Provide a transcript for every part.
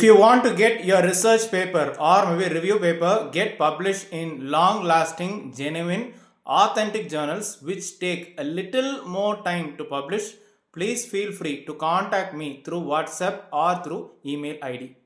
you want to get your research paper or maybe review paper get published in long-lasting, genuine, authentic journals which take a little more time to publish, please feel free to contact me through WhatsApp or through email ID.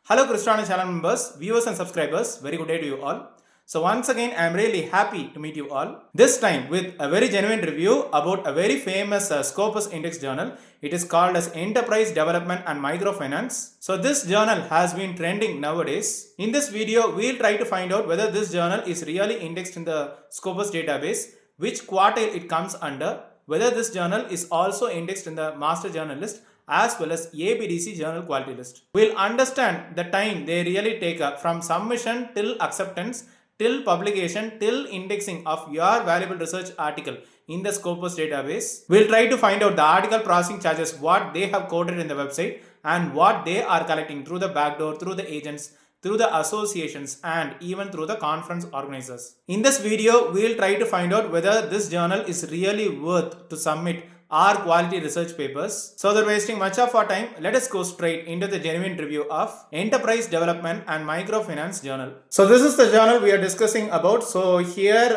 Hello Christo Ananth channel members, viewers and subscribers, very good day to you all. So once again, I am really happy to meet you all. This time with a very genuine review about a very famous Scopus index journal. It is called as Enterprise Development and Microfinance. So this journal has been trending nowadays. In this video, we'll try to find out whether this journal is really indexed in the Scopus database, which quartile it comes under, whether this journal is also indexed in the master journal list as well as ABDC journal quality list. We'll understand the time they really take up from submission till acceptance, till publication, till indexing of your valuable research article in the Scopus database. We'll try to find out the article processing charges, what they have quoted in the website and what they are collecting through the backdoor, through the agents, through the associations and even through the conference organizers. In this video, we'll try to find out whether this journal is really worth to submit our quality research papers. So without wasting much of our time, let us go straight into the genuine review of Enterprise Development and Microfinance Journal. So this is the journal we are discussing about. So here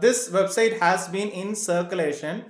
this website has been in circulation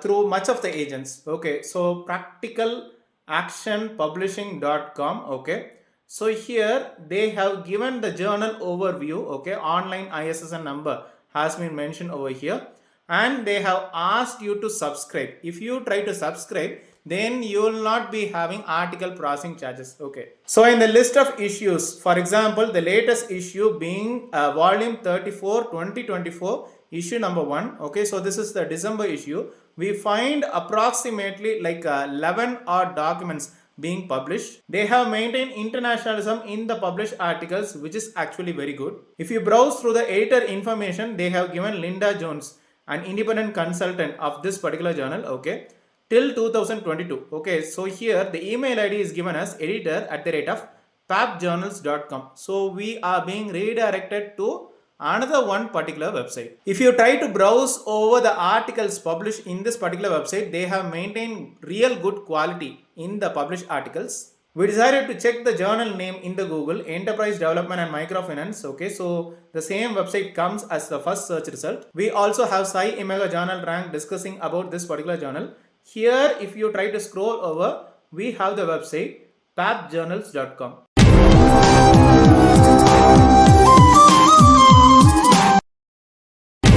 through much of the agents. Okay, so practicalactionpublishing.com. Okay, so here they have given the journal overview. Okay, online ISSN number has been mentioned over here. And they have asked you to subscribe. If you try to subscribe, then you will not be having article processing charges. Okay. So in the list of issues, for example, the latest issue being volume 34, 2024, issue number 1. Okay. So this is the December issue. We find approximately like 11 odd documents being published. They have maintained internationalism in the published articles, which is actually very good. If you browse through the editor information, they have given Linda Jones, an independent consultant of this particular journal, okay, till 2022. Okay, so here the email ID is given as editor@papjournals.com. So we are being redirected to another one particular website. If you try to browse over the articles published in this particular website, they have maintained real good quality in the published articles. We decided to check the journal name in the Google, Enterprise Development and Microfinance. Okay, so the same website comes as the first search result. We also have Sci Imega journal rank discussing about this particular journal. Here, if you try to scroll over, we have the website papjournals.com.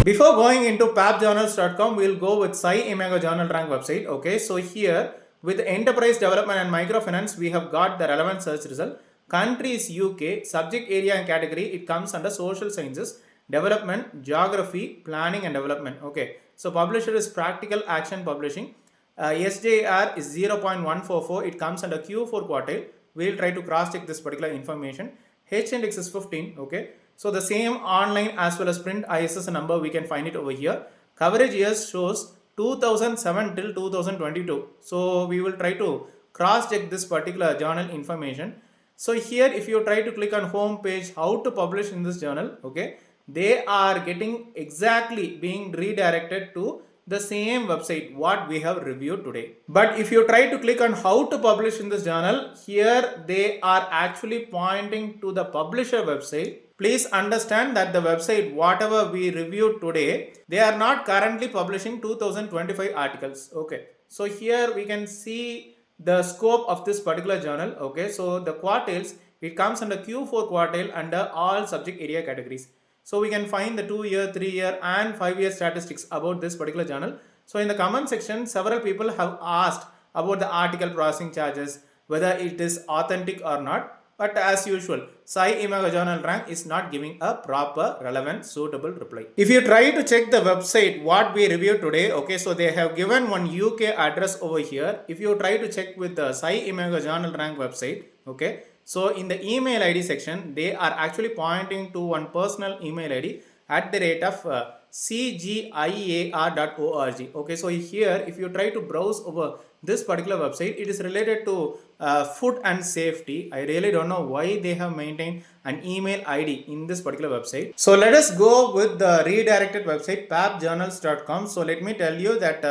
Before going into papjournals.com, we'll go with Sci Imega journal rank website. Okay, so here, with Enterprise Development and Microfinance, we have got the relevant search result. Country is UK, subject area and category, it comes under social sciences, development, geography, planning and development. Okay, so publisher is Practical Action Publishing. SJR is 0.144, it comes under Q4 quartile. We'll try to cross check this particular information. H index is 15. Okay, so the same online as well as print ISS number, we can find it over here. Coverage years shows 2007 till 2022. So we will try to cross check this particular journal information. So here if you try to click on home page, how to publish in this journal, okay, they are getting exactly being redirected to the same website what we have reviewed today. But if you try to click on how to publish in this journal, here they are actually pointing to the publisher website. Please understand that the website, whatever we reviewed today, they are not currently publishing 2025 articles. Okay, so here we can see the scope of this particular journal. Okay, so the quartiles, it comes under Q4 quartile under all subject area categories. So we can find the 2-year, 3-year and 5-year statistics about this particular journal. So in the comment section, several people have asked about the article processing charges, whether it is authentic or not. But as usual, Sci Imega journal rank is not giving a proper, relevant, suitable reply. If you try to check the website, what we reviewed today, okay, so they have given one UK address over here. If you try to check with the Sci Imega journal rank website, okay, so in the email ID section, they are actually pointing to one personal email ID @ cgiar.org. Okay, so here if you try to browse over this particular website, it is related to food and safety. I really don't know why they have maintained an email ID in this particular website. So let us go with the redirected website papjournals.com. So let me tell you that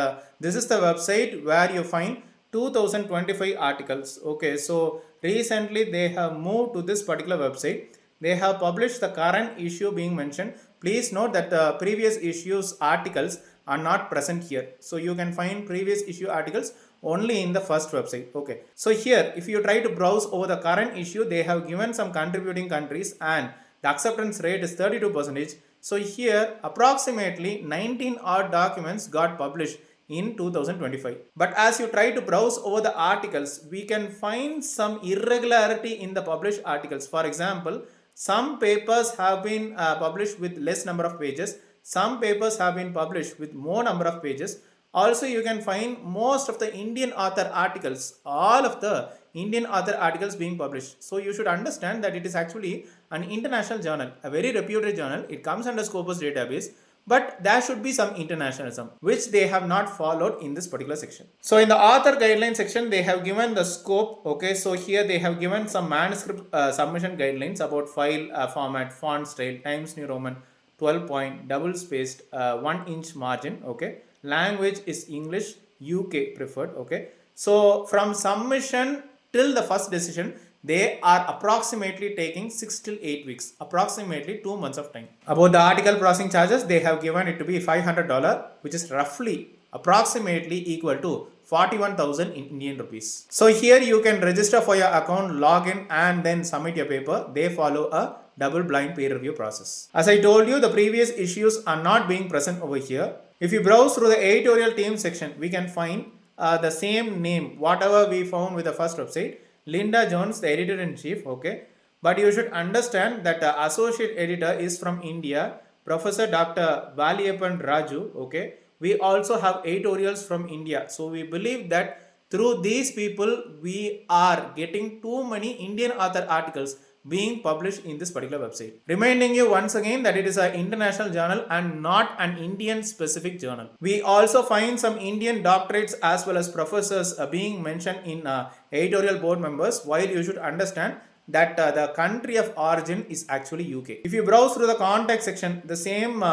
this is the website where you find 2025 articles. Okay, so recently they have moved to this particular website. They have published the current issue being mentioned. Please note that the previous issues articles are not present here. So you can find previous issue articles only in the first website. Okay, so here if you try to browse over the current issue, they have given some contributing countries and the acceptance rate is 32%. So here approximately 19 odd documents got published in 2025. But as you try to browse over the articles, we can find some irregularity in the published articles. For example, some papers have been published with less number of pages. Some papers have been published with more number of pages. Also, you can find most of the Indian author articles, all of the Indian author articles being published. So you should understand that it is actually an international journal, a very reputed journal. It comes under Scopus database, but there should be some internationalism, which they have not followed in this particular section. So in the author guidelines section, they have given the scope. Okay, so here they have given some manuscript submission guidelines about file format, font style, Times New Roman, 12 point, double spaced, 1 inch margin. Okay, language is English, UK preferred. Okay, so from submission till the first decision, they are approximately taking 6 till 8 weeks, approximately 2 months of time. About the article processing charges, they have given it to be $500, which is roughly approximately equal to 41,000 in Indian rupees. So here you can register for your account, log in and then submit your paper. They follow a double blind peer review process. As I told you, the previous issues are not being present over here. If you browse through the editorial team section, we can find the same name, whatever we found with the first website. Linda Jones, the editor-in-chief, okay. But you should understand that the associate editor is from India, Professor Dr. Valliappan Raju, okay. We also have editorials from India. So we believe that through these people, we are getting too many Indian author articles being published in this particular website. Reminding you once again that it is an international journal and not an Indian specific journal. We also find some Indian doctorates as well as professors being mentioned in editorial board members, while you should understand that the country of origin is actually UK. If you browse through the contact section, the same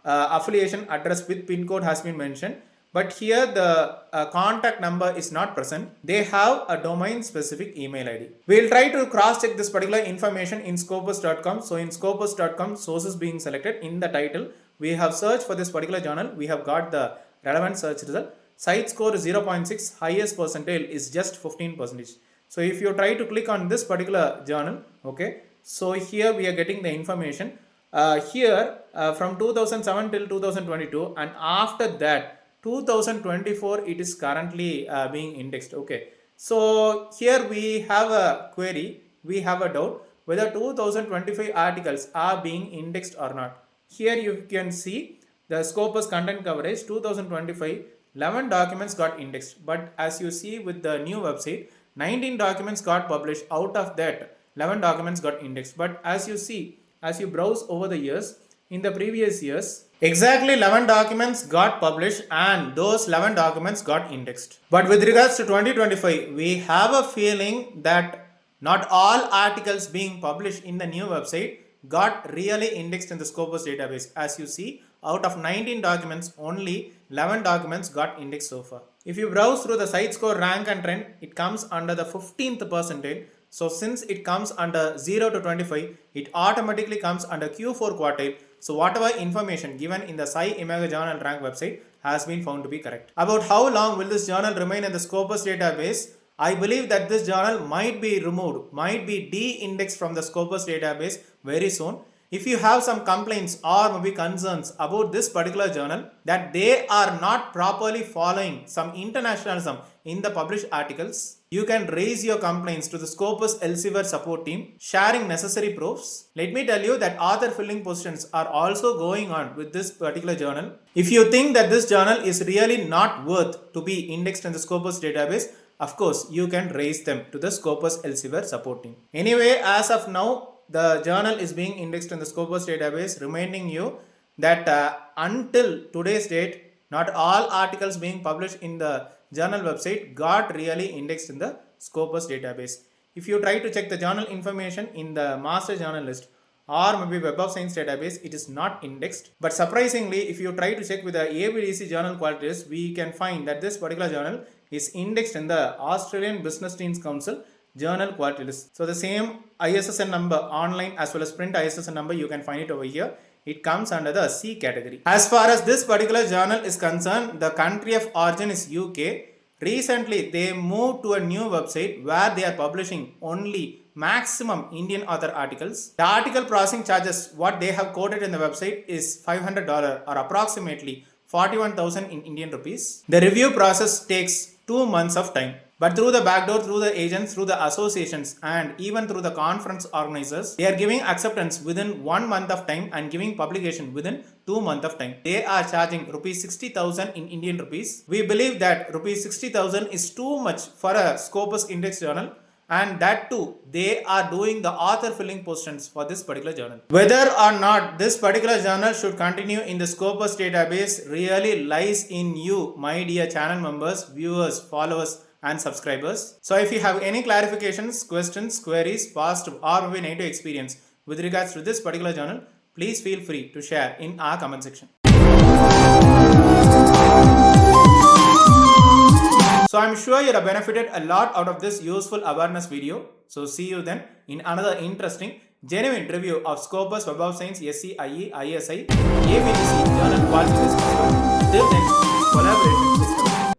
affiliation address with pin code has been mentioned. But here the contact number is not present. They have a domain specific email ID. We'll try to cross check this particular information in scopus.com. So in scopus.com, sources being selected in the title, we have searched for this particular journal. We have got the relevant search result. Site score is 0.6, highest percentile is just 15%. So if you try to click on this particular journal, okay, so here we are getting the information. Here from 2007 till 2022 and after that 2024 it is currently being indexed. Okay, so here we have a query, we have a doubt whether 2025 articles are being indexed or not. Here you can see the Scopus content coverage 2025, 11 documents got indexed, but as you see with the new website, 19 documents got published. Out of that, 11 documents got indexed. But as you see, as you browse over the years, in the previous years, exactly 11 documents got published and those 11 documents got indexed. But with regards to 2025, we have a feeling that not all articles being published in the new website got really indexed in the Scopus database. As you see, out of 19 documents, only 11 documents got indexed so far. If you browse through the site score, rank and trend, it comes under the 15th percentile. So since it comes under 0 to 25, it automatically comes under Q4 quartile. So whatever information given in the Sci-Imago Journal Rank website has been found to be correct. About how long will this journal remain in the Scopus database? I believe that this journal might be removed, might be de-indexed from the Scopus database very soon. If you have some complaints or maybe concerns about this particular journal, that they are not properly following some internationalism in the published articles, you can raise your complaints to the Scopus Elsevier support team, sharing necessary proofs. Let me tell you that author filling positions are also going on with this particular journal. If you think that this journal is really not worth to be indexed in the Scopus database, of course, you can raise them to the Scopus Elsevier support team. Anyway, as of now, the journal is being indexed in the Scopus database, reminding you that until today's date, not all articles being published in the journal website got really indexed in the Scopus database. If you try to check the journal information in the master journal list, or maybe Web of Science database, it is not indexed. But surprisingly, if you try to check with the ABDC journal quality list, we can find that this particular journal is indexed in the Australian Business Teams Council journal quality list. So the same ISSN number, online as well as print ISSN number, you can find it over here. It comes under the C category. As far as this particular journal is concerned, the country of origin is UK. Recently, they moved to a new website where they are publishing only maximum Indian author articles. The article processing charges, what they have quoted in the website, is $500 or approximately 41,000 in Indian rupees. The review process takes 2 months of time. But through the backdoor, through the agents, through the associations, and even through the conference organizers, they are giving acceptance within 1 month of time and giving publication within 2 months of time. They are charging rupees 60,000 in Indian rupees. We believe that rupees 60,000 is too much for a Scopus index journal. And that too, they are doing the author filling positions for this particular journal. Whether or not this particular journal should continue in the Scopus database really lies in you, my dear channel members, viewers, followers, and subscribers. So if you have any clarifications, questions, queries, positive or maybe negative experience with regards to this particular journal, please feel free to share in our comment section. So I'm sure you have benefited a lot out of this useful awareness video. So see you then in another interesting, genuine review of Scopus, Web of Science, SCIE, ISI, ABDC, Journal Quality List. Till then, collaborate.